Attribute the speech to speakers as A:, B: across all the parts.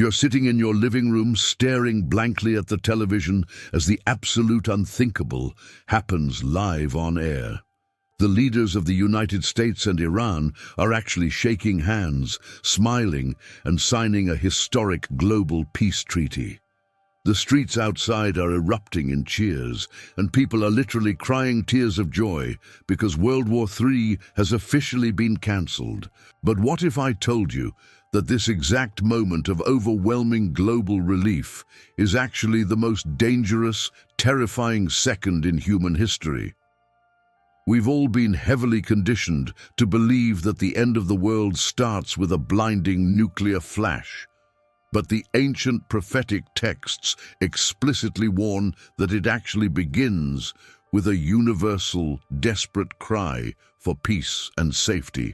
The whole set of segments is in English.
A: You're sitting in your living room staring blankly at the television as the absolute unthinkable happens live on air. The leaders of the United States and Iran are actually shaking hands, smiling, and signing a historic global peace treaty. The streets outside are erupting in cheers, and people are literally crying tears of joy because World War III has officially been cancelled. But what if I told you that this exact moment of overwhelming global relief is actually the most dangerous, terrifying second in human history? We've all been heavily conditioned to believe that the end of the world starts with a blinding nuclear flash. But the ancient prophetic texts explicitly warn that it actually begins with a universal, desperate cry for peace and safety.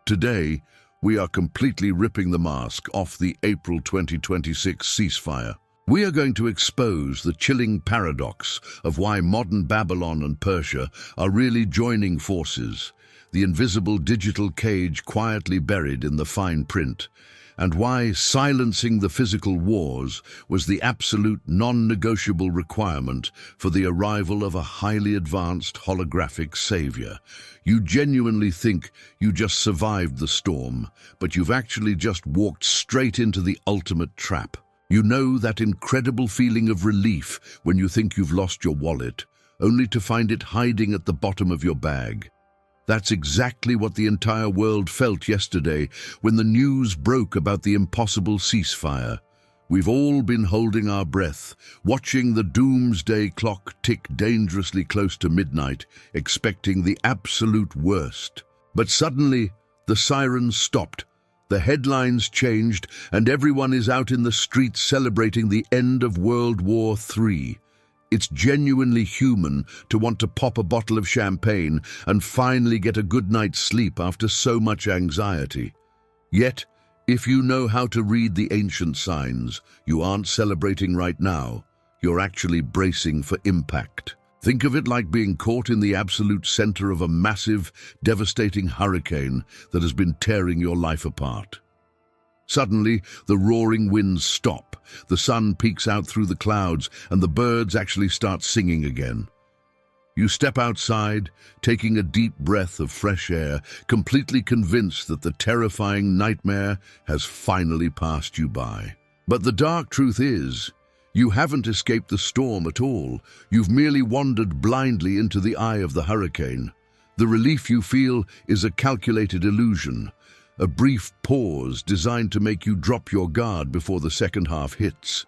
A: Today, we are completely ripping the mask off the April 2026 ceasefire. We are going to expose the chilling paradox of why modern Babylon and Persia are really joining forces, the invisible digital cage quietly buried in the fine print, and why silencing the physical wars was the absolute non-negotiable requirement for the arrival of a highly advanced holographic savior. You genuinely think you just survived the storm, but you've actually just walked straight into the ultimate trap. You know that incredible feeling of relief when you think you've lost your wallet, only to find it hiding at the bottom of your bag. That's exactly what the entire world felt yesterday when the news broke about the impossible ceasefire. We've all been holding our breath, watching the doomsday clock tick dangerously close to midnight, expecting the absolute worst. But suddenly, the sirens stopped, the headlines changed, and everyone is out in the streets celebrating the end of World War III. It's genuinely human to want to pop a bottle of champagne and finally get a good night's sleep after so much anxiety. Yet, if you know how to read the ancient signs, you aren't celebrating right now. You're actually bracing for impact. Think of it like being caught in the absolute center of a massive, devastating hurricane that has been tearing your life apart. Suddenly, the roaring winds stop, the sun peeks out through the clouds, and the birds actually start singing again. You step outside, taking a deep breath of fresh air, completely convinced that the terrifying nightmare has finally passed you by. But the dark truth is, you haven't escaped the storm at all. You've merely wandered blindly into the eye of the hurricane. The relief you feel is a calculated illusion, a brief pause designed to make you drop your guard before the second half hits.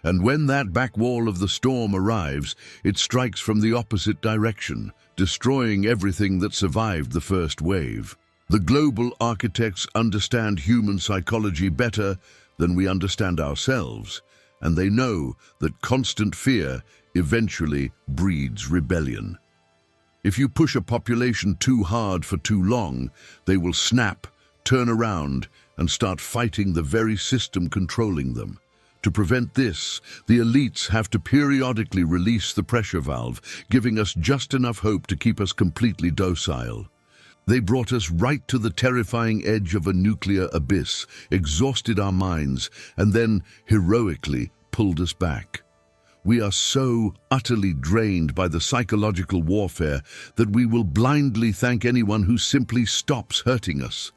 A: And when that back wall of the storm arrives, it strikes from the opposite direction, destroying everything that survived the first wave. The global architects understand human psychology better than we understand ourselves, and they know that constant fear eventually breeds rebellion. If you push a population too hard for too long, they will snap, turn around, and start fighting the very system controlling them. To prevent this, the elites have to periodically release the pressure valve, giving us just enough hope to keep us completely docile. They brought us right to the terrifying edge of a nuclear abyss, exhausted our minds, and then heroically pulled us back. We are so utterly drained by the psychological warfare that we will blindly thank anyone who simply stops hurting us.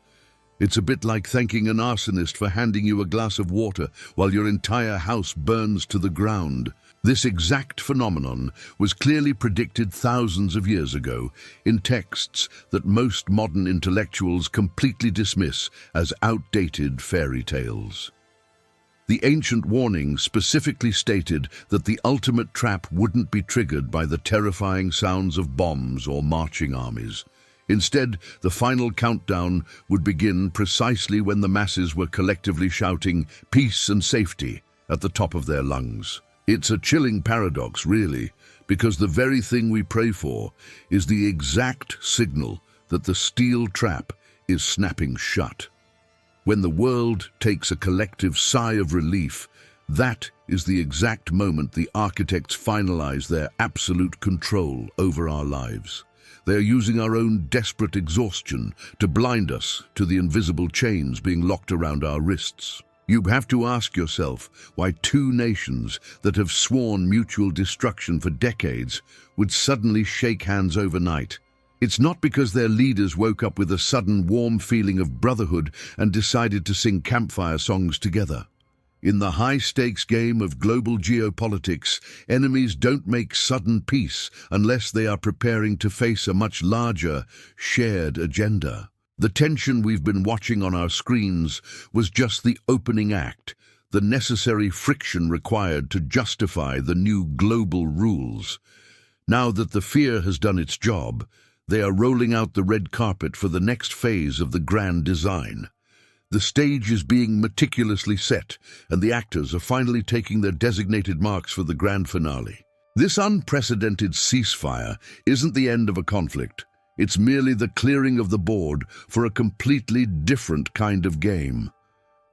A: It's a bit like thanking an arsonist for handing you a glass of water while your entire house burns to the ground. This exact phenomenon was clearly predicted thousands of years ago in texts that most modern intellectuals completely dismiss as outdated fairy tales. The ancient warning specifically stated that the ultimate trap wouldn't be triggered by the terrifying sounds of bombs or marching armies. Instead, the final countdown would begin precisely when the masses were collectively shouting peace and safety at the top of their lungs. It's a chilling paradox, really, because the very thing we pray for is the exact signal that the steel trap is snapping shut. When the world takes a collective sigh of relief, that is the exact moment the architects finalize their absolute control over our lives. They are using our own desperate exhaustion to blind us to the invisible chains being locked around our wrists. You have to ask yourself why two nations that have sworn mutual destruction for decades would suddenly shake hands overnight. It's not because their leaders woke up with a sudden warm feeling of brotherhood and decided to sing campfire songs together. In the high-stakes game of global geopolitics, enemies don't make sudden peace unless they are preparing to face a much larger, shared agenda. The tension we've been watching on our screens was just the opening act, the necessary friction required to justify the new global rules. Now that the fear has done its job, they are rolling out the red carpet for the next phase of the grand design. The stage is being meticulously set, and the actors are finally taking their designated marks for the grand finale. This unprecedented ceasefire isn't the end of a conflict. It's merely the clearing of the board for a completely different kind of game.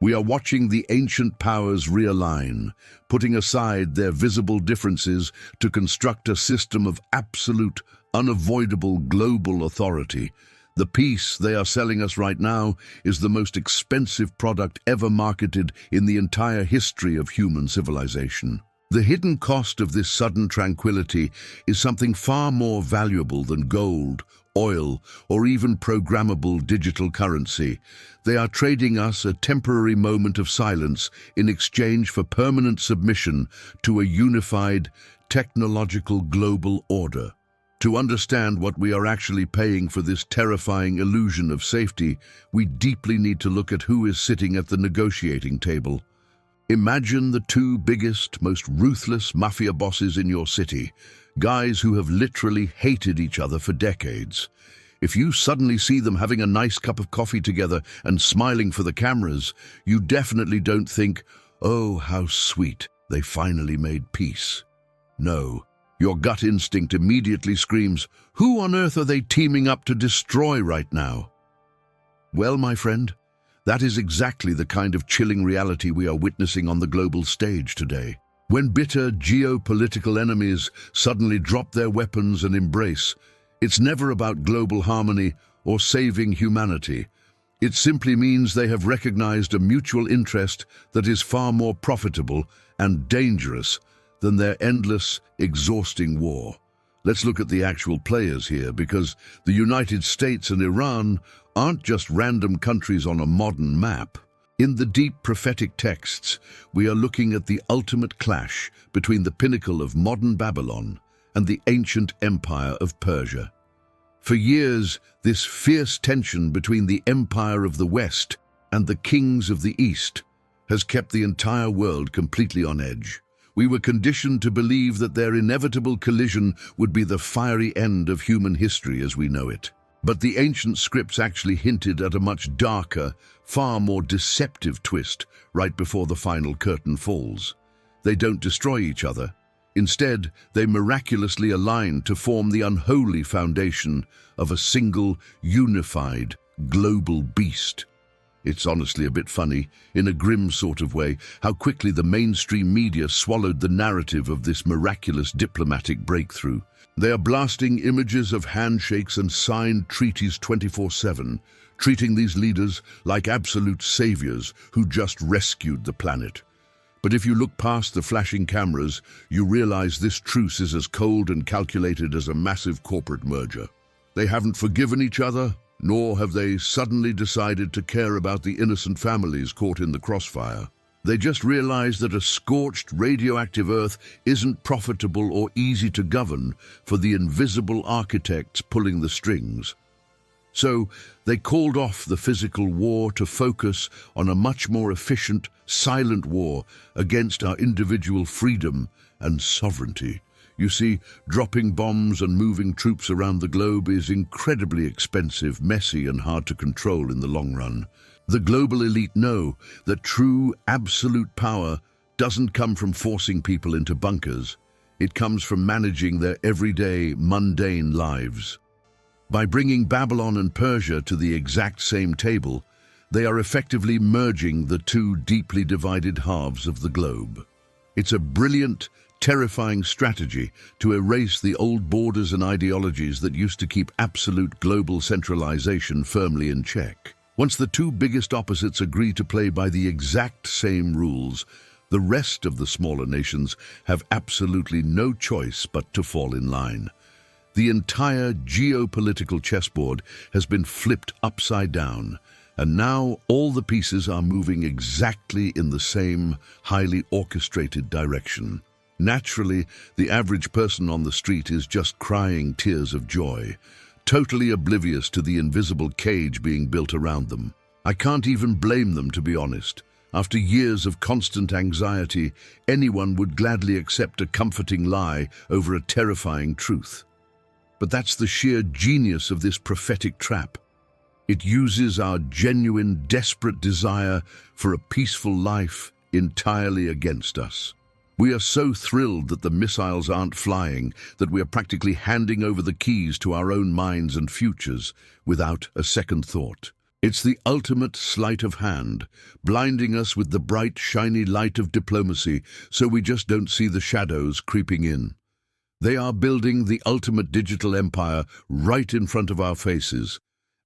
A: We are watching the ancient powers realign, putting aside their visible differences to construct a system of absolute, unavoidable global authority. The piece they are selling us right now is the most expensive product ever marketed in the entire history of human civilization. The hidden cost of this sudden tranquility is something far more valuable than gold, oil, or even programmable digital currency. They are trading us a temporary moment of silence in exchange for permanent submission to a unified, technological global order. To understand what we are actually paying for this terrifying illusion of safety, we deeply need to look at who is sitting at the negotiating table. Imagine the two biggest, most ruthless mafia bosses in your city, guys who have literally hated each other for decades. If you suddenly see them having a nice cup of coffee together and smiling for the cameras, you definitely don't think, "Oh, how sweet, they finally made peace." No, your gut instinct immediately screams, "Who on earth are they teaming up to destroy right now?" Well, my friend, that is exactly the kind of chilling reality we are witnessing on the global stage today. When bitter geopolitical enemies suddenly drop their weapons and embrace, it's never about global harmony or saving humanity. It simply means they have recognized a mutual interest that is far more profitable and dangerous than their endless, exhausting war. Let's look at the actual players here, because the United States and Iran aren't just random countries on a modern map. In the deep prophetic texts, we are looking at the ultimate clash between the pinnacle of modern Babylon and the ancient empire of Persia. For years, this fierce tension between the empire of the West and the kings of the East has kept the entire world completely on edge. We were conditioned to believe that their inevitable collision would be the fiery end of human history as we know it. But the ancient scripts actually hinted at a much darker, far more deceptive twist right before the final curtain falls. They don't destroy each other. Instead, they miraculously align to form the unholy foundation of a single, unified, global beast. It's honestly a bit funny, in a grim sort of way, how quickly the mainstream media swallowed the narrative of this miraculous diplomatic breakthrough. They are blasting images of handshakes and signed treaties 24/7, treating these leaders like absolute saviors who just rescued the planet. But if you look past the flashing cameras, you realize this truce is as cold and calculated as a massive corporate merger. They haven't forgiven each other, nor have they suddenly decided to care about the innocent families caught in the crossfire. They just realized that a scorched, radioactive Earth isn't profitable or easy to govern for the invisible architects pulling the strings. So they called off the physical war to focus on a much more efficient, silent war against our individual freedom and sovereignty. You see, dropping bombs and moving troops around the globe is incredibly expensive, messy, and hard to control in the long run. The global elite know that true, absolute power doesn't come from forcing people into bunkers. It comes from managing their everyday, mundane lives. By bringing Babylon and Persia to the exact same table, they are effectively merging the two deeply divided halves of the globe. It's a brilliant, terrifying strategy to erase the old borders and ideologies that used to keep absolute global centralization firmly in check. Once the two biggest opposites agree to play by the exact same rules, the rest of the smaller nations have absolutely no choice but to fall in line. The entire geopolitical chessboard has been flipped upside down, and now all the pieces are moving exactly in the same highly orchestrated direction. Naturally, the average person on the street is just crying tears of joy, totally oblivious to the invisible cage being built around them. I can't even blame them, to be honest. After years of constant anxiety, anyone would gladly accept a comforting lie over a terrifying truth. But that's the sheer genius of this prophetic trap. It uses our genuine, desperate desire for a peaceful life entirely against us. We are so thrilled that the missiles aren't flying that we are practically handing over the keys to our own minds and futures without a second thought. It's the ultimate sleight of hand, blinding us with the bright, shiny light of diplomacy so we just don't see the shadows creeping in. They are building the ultimate digital empire right in front of our faces,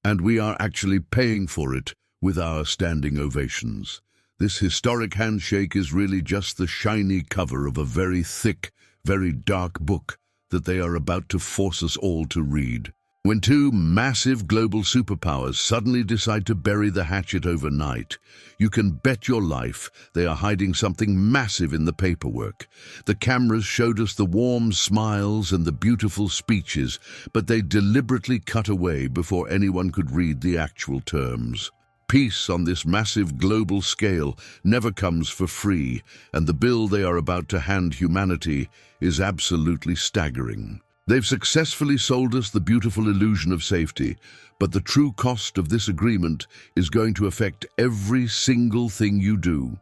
A: and we are actually paying for it with our standing ovations. This historic handshake is really just the shiny cover of a very thick, very dark book that they are about to force us all to read. When two massive global superpowers suddenly decide to bury the hatchet overnight, you can bet your life they are hiding something massive in the paperwork. The cameras showed us the warm smiles and the beautiful speeches, but they deliberately cut away before anyone could read the actual terms. Peace on this massive global scale never comes for free, and the bill they are about to hand humanity is absolutely staggering. They've successfully sold us the beautiful illusion of safety, but the true cost of this agreement is going to affect every single thing you do.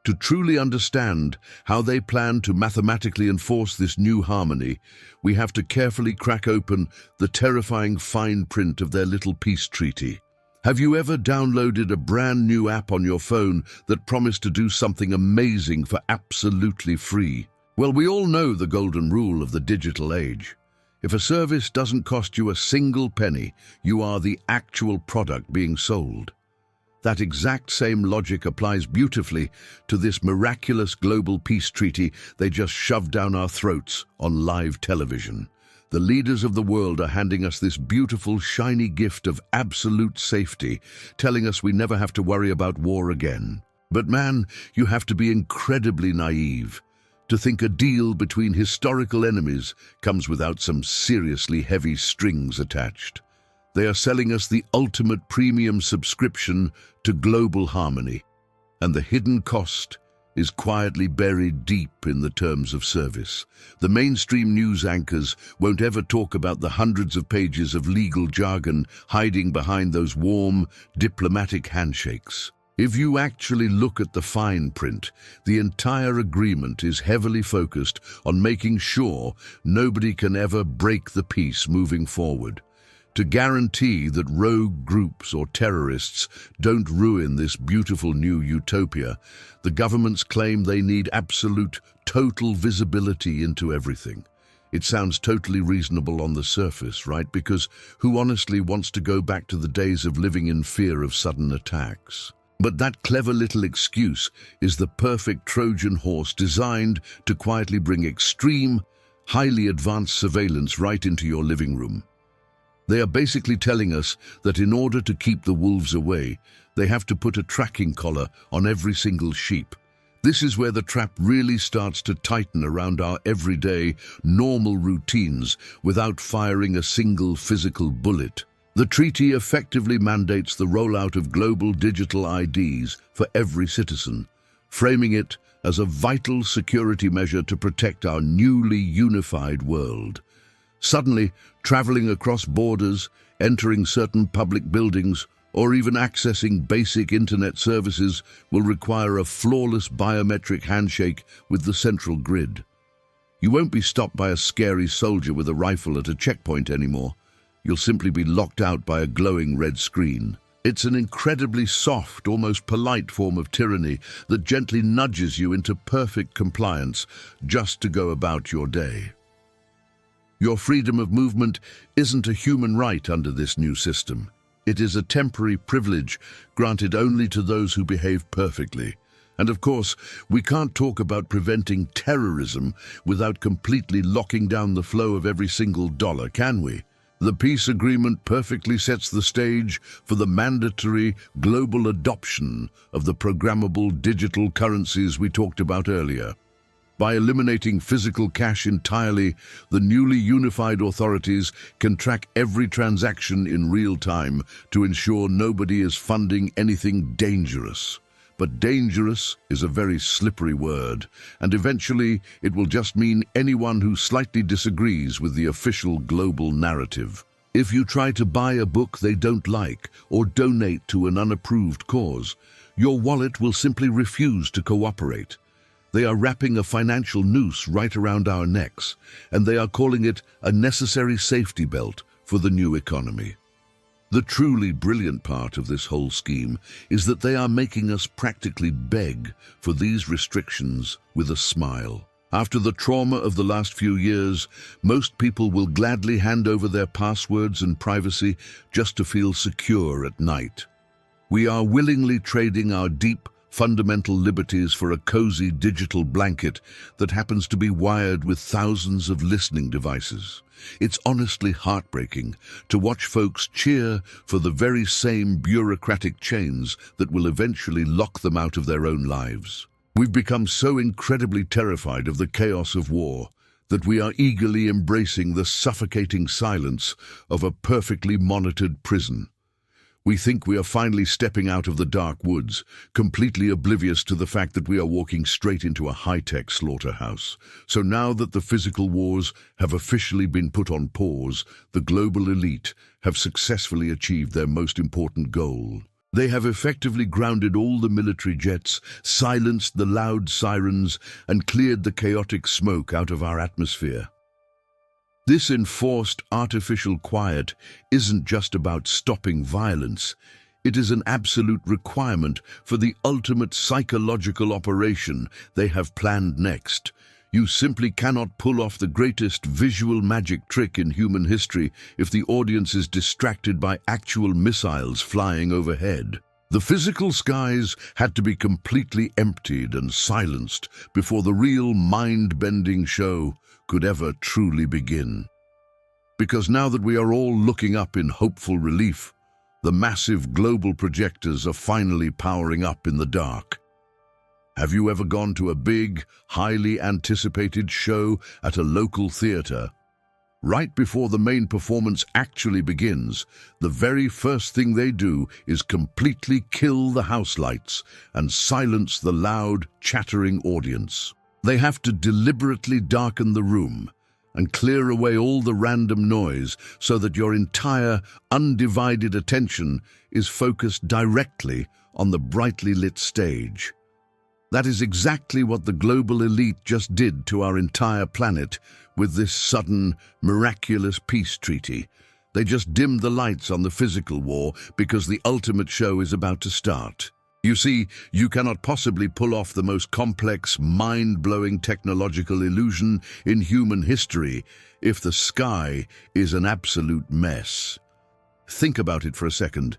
A: To truly understand how they plan to mathematically enforce this new harmony, we have to carefully crack open the terrifying fine print of their little peace treaty. Have you ever downloaded a brand new app on your phone that promised to do something amazing for absolutely free? Well, we all know the golden rule of the digital age. If a service doesn't cost you a single penny, you are the actual product being sold. That exact same logic applies beautifully to this miraculous global peace treaty they just shoved down our throats on live television. The leaders of the world are handing us this beautiful, shiny gift of absolute safety, telling us we never have to worry about war again. But man, you have to be incredibly naive to think a deal between historical enemies comes without some seriously heavy strings attached. They are selling us the ultimate premium subscription to global harmony, and the hidden cost is quietly buried deep in the terms of service. The mainstream news anchors won't ever talk about the hundreds of pages of legal jargon hiding behind those warm, diplomatic handshakes. If you actually look at the fine print, the entire agreement is heavily focused on making sure nobody can ever break the peace moving forward. To guarantee that rogue groups or terrorists don't ruin this beautiful new utopia, the governments claim they need absolute, total visibility into everything. It sounds totally reasonable on the surface, right? Because who honestly wants to go back to the days of living in fear of sudden attacks? But that clever little excuse is the perfect Trojan horse designed to quietly bring extreme, highly advanced surveillance right into your living room. They are basically telling us that in order to keep the wolves away, they have to put a tracking collar on every single sheep. This is where the trap really starts to tighten around our everyday, normal routines without firing a single physical bullet. The treaty effectively mandates the rollout of global digital IDs for every citizen, framing it as a vital security measure to protect our newly unified world. Suddenly, traveling across borders, entering certain public buildings, or even accessing basic internet services will require a flawless biometric handshake with the central grid. You won't be stopped by a scary soldier with a rifle at a checkpoint anymore. You'll simply be locked out by a glowing red screen. It's an incredibly soft, almost polite form of tyranny that gently nudges you into perfect compliance just to go about your day. Your freedom of movement isn't a human right under this new system. It is a temporary privilege granted only to those who behave perfectly. And of course, we can't talk about preventing terrorism without completely locking down the flow of every single dollar, can we? The peace agreement perfectly sets the stage for the mandatory global adoption of the programmable digital currencies we talked about earlier. By eliminating physical cash entirely, the newly unified authorities can track every transaction in real time to ensure nobody is funding anything dangerous. But dangerous is a very slippery word, and eventually it will just mean anyone who slightly disagrees with the official global narrative. If you try to buy a book they don't like or donate to an unapproved cause, your wallet will simply refuse to cooperate. They are wrapping a financial noose right around our necks, and they are calling it a necessary safety belt for the new economy. The truly brilliant part of this whole scheme is that they are making us practically beg for these restrictions with a smile. After the trauma of the last few years, most people will gladly hand over their passwords and privacy just to feel secure at night. We are willingly trading our deep, fundamental liberties for a cozy digital blanket that happens to be wired with thousands of listening devices. It's honestly heartbreaking to watch folks cheer for the very same bureaucratic chains that will eventually lock them out of their own lives. We've become so incredibly terrified of the chaos of war that we are eagerly embracing the suffocating silence of a perfectly monitored prison. We think we are finally stepping out of the dark woods, completely oblivious to the fact that we are walking straight into a high-tech slaughterhouse. So now that the physical wars have officially been put on pause, the global elite have successfully achieved their most important goal. They have effectively grounded all the military jets, silenced the loud sirens, and cleared the chaotic smoke out of our atmosphere. This enforced artificial quiet isn't just about stopping violence. It is an absolute requirement for the ultimate psychological operation they have planned next. You simply cannot pull off the greatest visual magic trick in human history if the audience is distracted by actual missiles flying overhead. The physical skies had to be completely emptied and silenced before the real mind-bending show could ever truly begin. Because now that we are all looking up in hopeful relief, the massive global projectors are finally powering up in the dark. Have you ever gone to a big, highly anticipated show at a local theater? Right before the main performance actually begins, the very first thing they do is completely kill the house lights and silence the loud, chattering audience. They have to deliberately darken the room and clear away all the random noise so that your entire, undivided attention is focused directly on the brightly lit stage. That is exactly what the global elite just did to our entire planet with this sudden, miraculous peace treaty. They just dimmed the lights on the physical war because the ultimate show is about to start. You see, you cannot possibly pull off the most complex, mind-blowing technological illusion in human history if the sky is an absolute mess. Think about it for a second.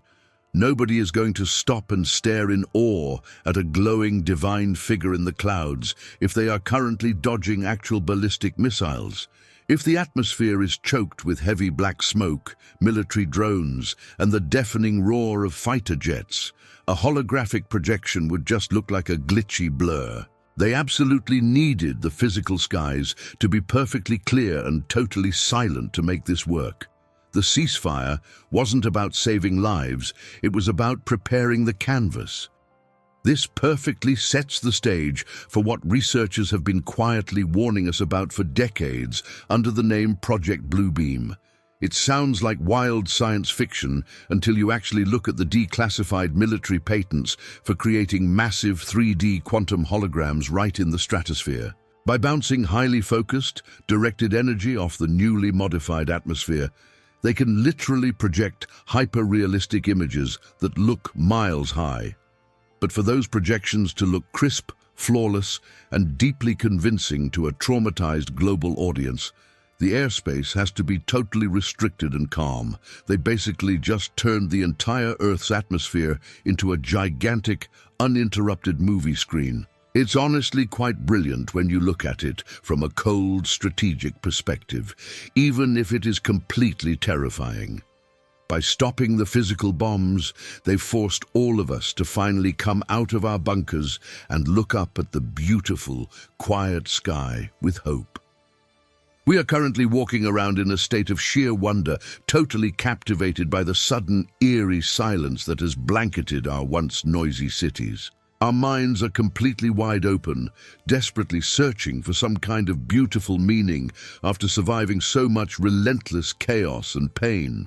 A: Nobody is going to stop and stare in awe at a glowing divine figure in the clouds if they are currently dodging actual ballistic missiles. If the atmosphere is choked with heavy black smoke, military drones, and the deafening roar of fighter jets, a holographic projection would just look like a glitchy blur. They absolutely needed the physical skies to be perfectly clear and totally silent to make this work. The ceasefire wasn't about saving lives, it was about preparing the canvas. This perfectly sets the stage for what researchers have been quietly warning us about for decades under the name Project Bluebeam. It sounds like wild science fiction until you actually look at the declassified military patents for creating massive 3D quantum holograms right in the stratosphere. By bouncing highly focused, directed energy off the newly modified atmosphere, they can literally project hyper-realistic images that look miles high. But for those projections to look crisp, flawless, and deeply convincing to a traumatized global audience, The airspace has to be totally restricted and calm. They basically just turned the entire Earth's atmosphere into a gigantic, uninterrupted movie screen. It's honestly quite brilliant when you look at it from a cold, strategic perspective, even if it is completely terrifying. By stopping the physical bombs, they've forced all of us to finally come out of our bunkers and look up at the beautiful, quiet sky with hope. We are currently walking around in a state of sheer wonder, totally captivated by the sudden, eerie silence that has blanketed our once noisy cities. Our minds are completely wide open, desperately searching for some kind of beautiful meaning after surviving so much relentless chaos and pain.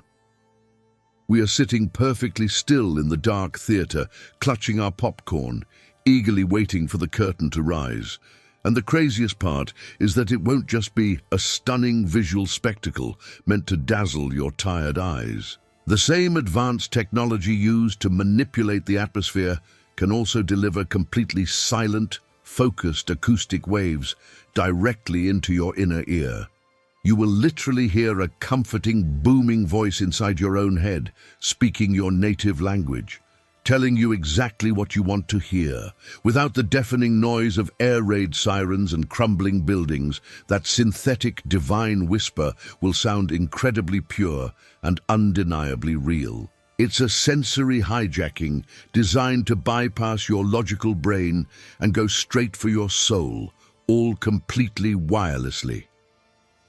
A: We are sitting perfectly still in the dark theater, clutching our popcorn, eagerly waiting for the curtain to rise. And the craziest part is that it won't just be a stunning visual spectacle meant to dazzle your tired eyes. The same advanced technology used to manipulate the atmosphere can also deliver completely silent, focused acoustic waves directly into your inner ear. You will literally hear a comforting, booming voice inside your own head, speaking your native language, telling you exactly what you want to hear. Without the deafening noise of air raid sirens and crumbling buildings, that synthetic divine whisper will sound incredibly pure and undeniably real. It's a sensory hijacking designed to bypass your logical brain and go straight for your soul, all completely wirelessly.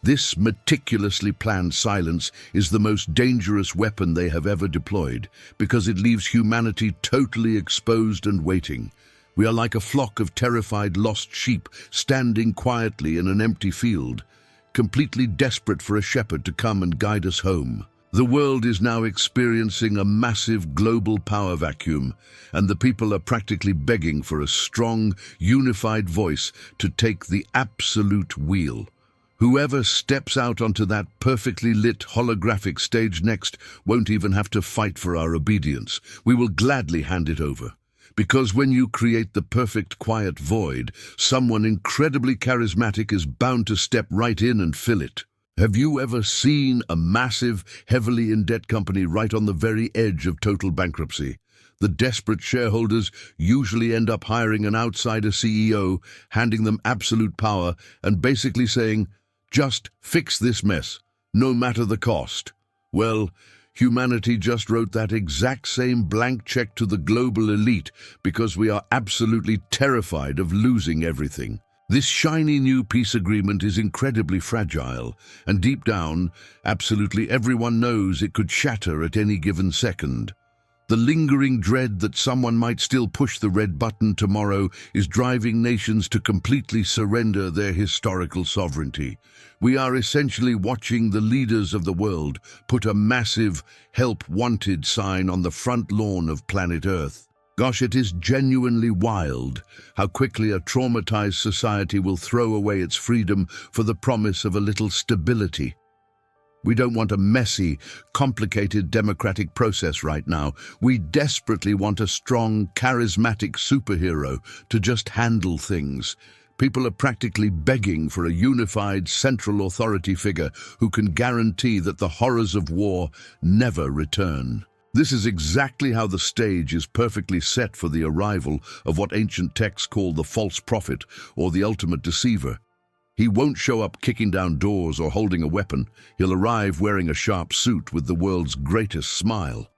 A: This meticulously planned silence is the most dangerous weapon they have ever deployed because it leaves humanity totally exposed and waiting. We are like a flock of terrified lost sheep standing quietly in an empty field, completely desperate for a shepherd to come and guide us home. The world is now experiencing a massive global power vacuum, and the people are practically begging for a strong, unified voice to take the absolute wheel. Whoever steps out onto that perfectly lit holographic stage next won't even have to fight for our obedience. We will gladly hand it over. Because when you create the perfect quiet void, someone incredibly charismatic is bound to step right in and fill it. Have you ever seen a massive, heavily in-debt company right on the very edge of total bankruptcy? The desperate shareholders usually end up hiring an outsider CEO, handing them absolute power, and basically saying, "Just fix this mess, no matter the cost." Well, humanity just wrote that exact same blank check to the global elite because we are absolutely terrified of losing everything. This shiny new peace agreement is incredibly fragile, and deep down, absolutely everyone knows it could shatter at any given second. The lingering dread that someone might still push the red button tomorrow is driving nations to completely surrender their historical sovereignty. We are essentially watching the leaders of the world put a massive "Help Wanted" sign on the front lawn of planet Earth. Gosh, it is genuinely wild how quickly a traumatized society will throw away its freedom for the promise of a little stability. We don't want a messy, complicated democratic process right now. We desperately want a strong, charismatic superhero to just handle things. People are practically begging for a unified central authority figure who can guarantee that the horrors of war never return. This is exactly how the stage is perfectly set for the arrival of what ancient texts call the false prophet or the ultimate deceiver. He won't show up kicking down doors or holding a weapon. He'll arrive wearing a sharp suit with the world's greatest smile.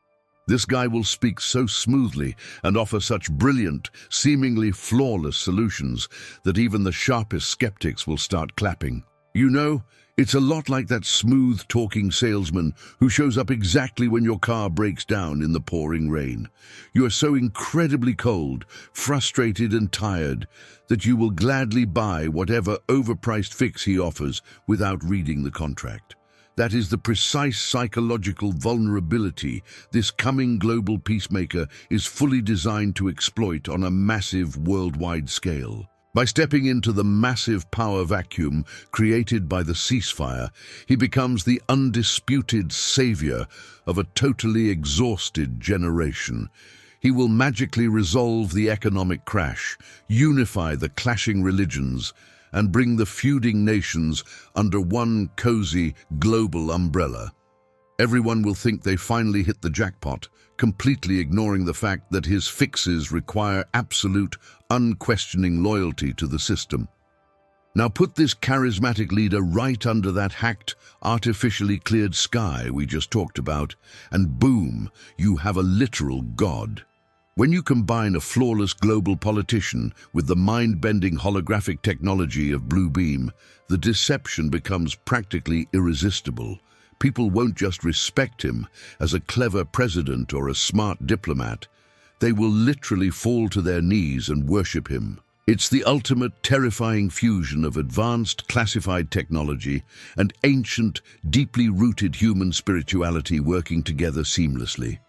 A: This guy will speak so smoothly and offer such brilliant, seemingly flawless solutions that even the sharpest skeptics will start clapping. You know, it's a lot like that smooth-talking salesman who shows up exactly when your car breaks down in the pouring rain. You are so incredibly cold, frustrated and tired that you will gladly buy whatever overpriced fix he offers without reading the contract. That is the precise psychological vulnerability this coming global peacemaker is fully designed to exploit on a massive worldwide scale. By stepping into the massive power vacuum created by the ceasefire, he becomes the undisputed savior of a totally exhausted generation. He will magically resolve the economic crash, unify the clashing religions, and bring the feuding nations under one cozy global umbrella. Everyone will think they finally hit the jackpot, completely ignoring the fact that his fixes require absolute, unquestioning loyalty to the system. Now put this charismatic leader right under that hacked, artificially cleared sky we just talked about, and boom, you have a literal god. When you combine a flawless global politician with the mind-bending holographic technology of Blue Beam, the deception becomes practically irresistible. People won't just respect him as a clever president or a smart diplomat. They will literally fall to their knees and worship him. It's the ultimate terrifying fusion of advanced classified technology and ancient, deeply rooted human spirituality working together seamlessly.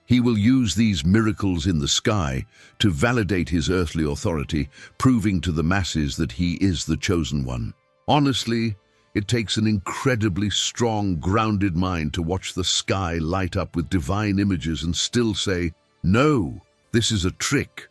A: He will use these miracles in the sky to validate his earthly authority, proving to the masses that he is the chosen one. Honestly, it takes an incredibly strong, grounded mind to watch the sky light up with divine images and still say, "No, this is a trick."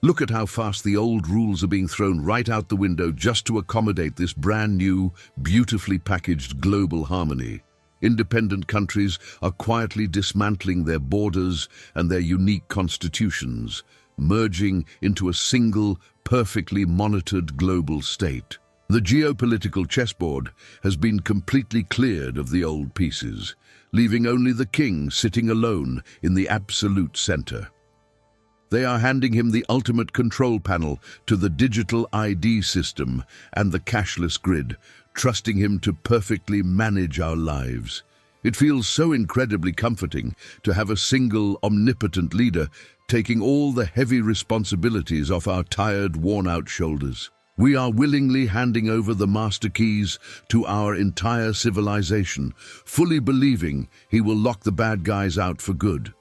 A: Look at how fast the old rules are being thrown right out the window just to accommodate this brand new, beautifully packaged global harmony. Independent countries are quietly dismantling their borders and their unique constitutions, merging into a single, perfectly monitored global state. The geopolitical chessboard has been completely cleared of the old pieces, leaving only the king sitting alone in the absolute center. They are handing him the ultimate control panel to the digital ID system and the cashless grid, trusting him to perfectly manage our lives. It feels so incredibly comforting to have a single, omnipotent leader taking all the heavy responsibilities off our tired, worn-out shoulders. We are willingly handing over the master keys to our entire civilization, fully believing he will lock the bad guys out for good.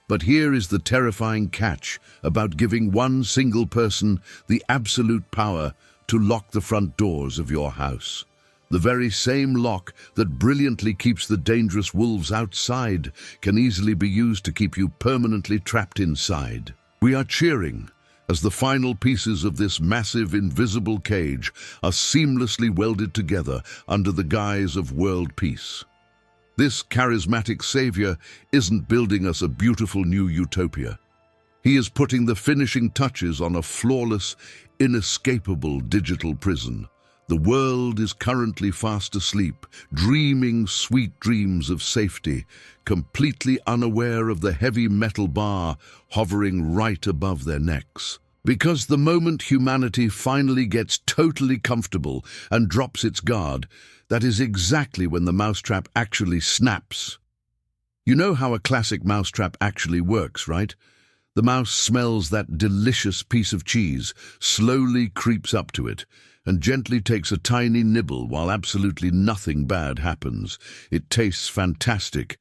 A: But here is the terrifying catch about giving one single person the absolute power to lock the front doors of your house. The very same lock that brilliantly keeps the dangerous wolves outside can easily be used to keep you permanently trapped inside. We are cheering as the final pieces of this massive invisible cage are seamlessly welded together under the guise of world peace. This charismatic savior isn't building us a beautiful new utopia. He is putting the finishing touches on a flawless, inescapable digital prison. The world is currently fast asleep, dreaming sweet dreams of safety, completely unaware of the heavy metal bar hovering right above their necks. Because the moment humanity finally gets totally comfortable and drops its guard, that is exactly when the mousetrap actually snaps. You know how a classic mousetrap actually works, right? The mouse smells that delicious piece of cheese, slowly creeps up to it, and gently takes a tiny nibble while absolutely nothing bad happens. It tastes fantastic,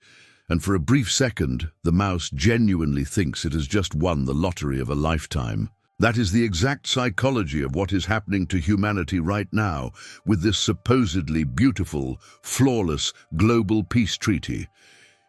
A: and for a brief second, the mouse genuinely thinks it has just won the lottery of a lifetime. That is the exact psychology of what is happening to humanity right now with this supposedly beautiful, flawless global peace treaty.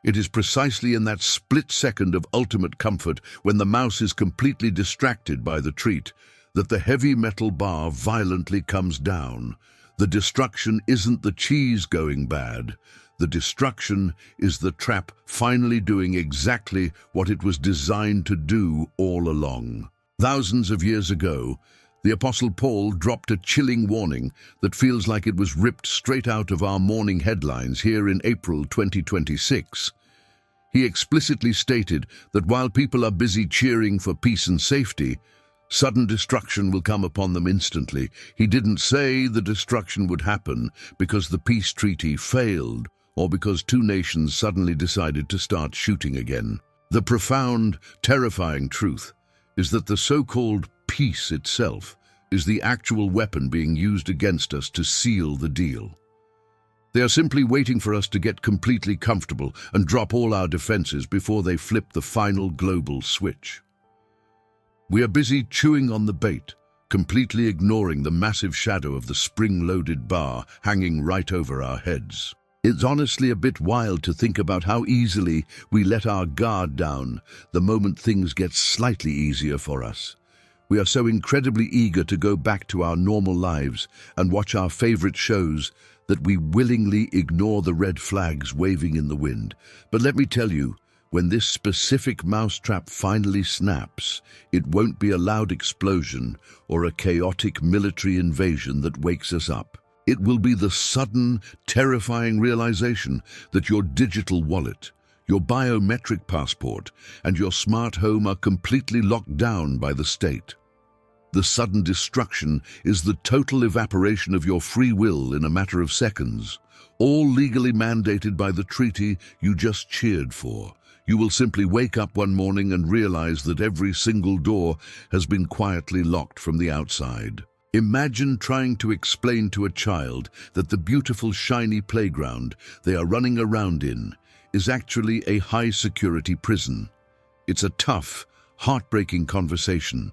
A: It is precisely in that split second of ultimate comfort when the mouse is completely distracted by the treat that the heavy metal bar violently comes down. The destruction isn't the cheese going bad. The destruction is the trap finally doing exactly what it was designed to do all along. Thousands of years ago, the Apostle Paul dropped a chilling warning that feels like it was ripped straight out of our morning headlines here in April 2026. He explicitly stated that while people are busy cheering for peace and safety, sudden destruction will come upon them instantly. He didn't say the destruction would happen because the peace treaty failed or because two nations suddenly decided to start shooting again. The profound, terrifying truth is that the so-called peace itself is the actual weapon being used against us to seal the deal. They are simply waiting for us to get completely comfortable and drop all our defenses before they flip the final global switch. We are busy chewing on the bait, completely ignoring the massive shadow of the spring-loaded bar hanging right over our heads. It's honestly a bit wild to think about how easily we let our guard down the moment things get slightly easier for us. We are so incredibly eager to go back to our normal lives and watch our favorite shows that we willingly ignore the red flags waving in the wind. But let me tell you, when this specific mousetrap finally snaps, it won't be a loud explosion or a chaotic military invasion that wakes us up. It will be the sudden, terrifying realization that your digital wallet, your biometric passport, and your smart home are completely locked down by the state. The sudden destruction is the total evaporation of your free will in a matter of seconds, all legally mandated by the treaty you just cheered for. You will simply wake up one morning and realize that every single door has been quietly locked from the outside. Imagine trying to explain to a child that the beautiful shiny playground they are running around in is actually a high-security prison. It's a tough, heartbreaking conversation,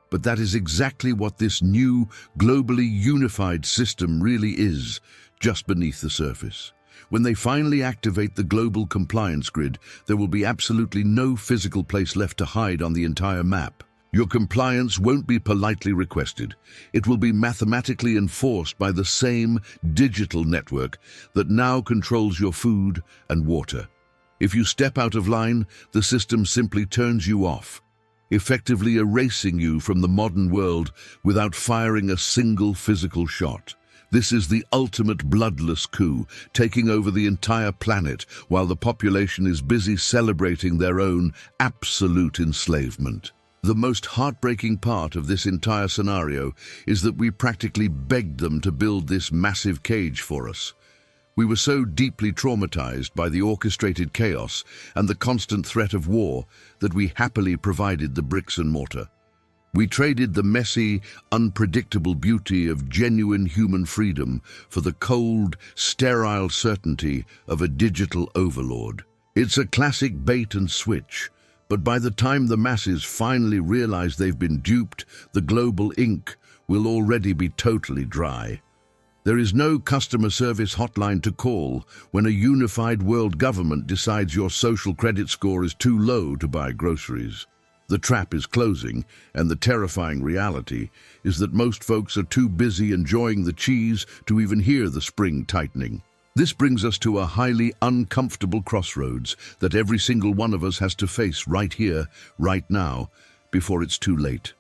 A: but that is exactly what this new, globally unified system really is, just beneath the surface. When they finally activate the global compliance grid, there will be absolutely no physical place left to hide on the entire map. Your compliance won't be politely requested. It will be mathematically enforced by the same digital network that now controls your food and water. If you step out of line, the system simply turns you off, effectively erasing you from the modern world without firing a single physical shot. This is the ultimate bloodless coup, taking over the entire planet while the population is busy celebrating their own absolute enslavement. The most heartbreaking part of this entire scenario is that we practically begged them to build this massive cage for us. We were so deeply traumatized by the orchestrated chaos and the constant threat of war that we happily provided the bricks and mortar. We traded the messy, unpredictable beauty of genuine human freedom for the cold, sterile certainty of a digital overlord. It's a classic bait and switch. But by the time the masses finally realize they've been duped, the global ink will already be totally dry. There is no customer service hotline to call when a unified world government decides your social credit score is too low to buy groceries. The trap is closing, and the terrifying reality is that most folks are too busy enjoying the cheese to even hear the spring tightening. This brings us to a highly uncomfortable crossroads that every single one of us has to face right here, right now, before it's too late.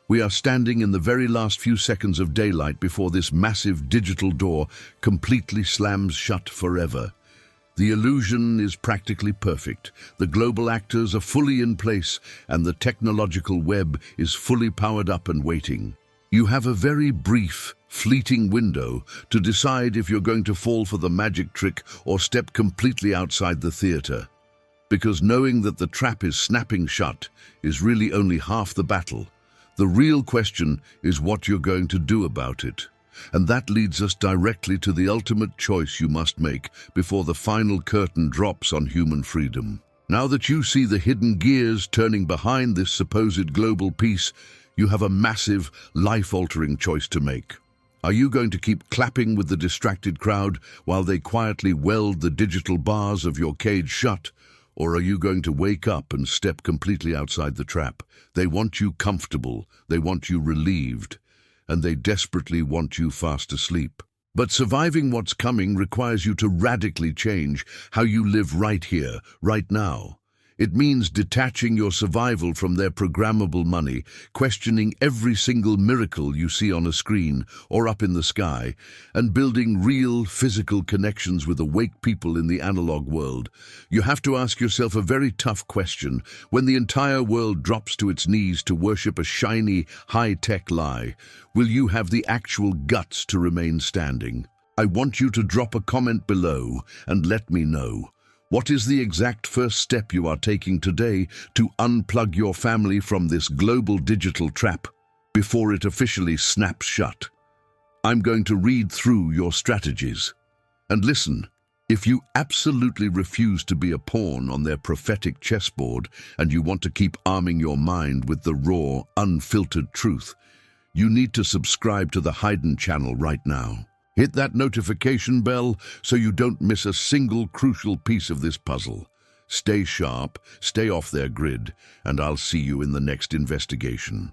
A: We are standing in the very last few seconds of daylight before this massive digital door completely slams shut forever. The illusion is practically perfect. The global actors are fully in place, and the technological web is fully powered up and waiting. You have a very brief, fleeting window to decide if you're going to fall for the magic trick or step completely outside the theater. Because knowing that the trap is snapping shut is really only half the battle. The real question is what you're going to do about it. And that leads us directly to the ultimate choice you must make before the final curtain drops on human freedom. Now that you see the hidden gears turning behind this supposed global peace, you have a massive, life-altering choice to make. Are you going to keep clapping with the distracted crowd while they quietly weld the digital bars of your cage shut? Or are you going to wake up and step completely outside the trap? They want you comfortable, they want you relieved, and they desperately want you fast asleep. But surviving what's coming requires you to radically change how you live right here, right now. It means detaching your survival from their programmable money, questioning every single miracle you see on a screen or up in the sky, and building real physical connections with awake people in the analog world. You have to ask yourself a very tough question. When the entire world drops to its knees to worship a shiny, high-tech lie, will you have the actual guts to remain standing? I want you to drop a comment below and let me know. What is the exact first step you are taking today to unplug your family from this global digital trap before it officially snaps shut? I'm going to read through your strategies. And listen, if you absolutely refuse to be a pawn on their prophetic chessboard and you want to keep arming your mind with the raw, unfiltered truth, you need to subscribe to the Hidden channel right now. Hit that notification bell so you don't miss a single crucial piece of this puzzle. Stay sharp, stay off their grid, and I'll see you in the next investigation.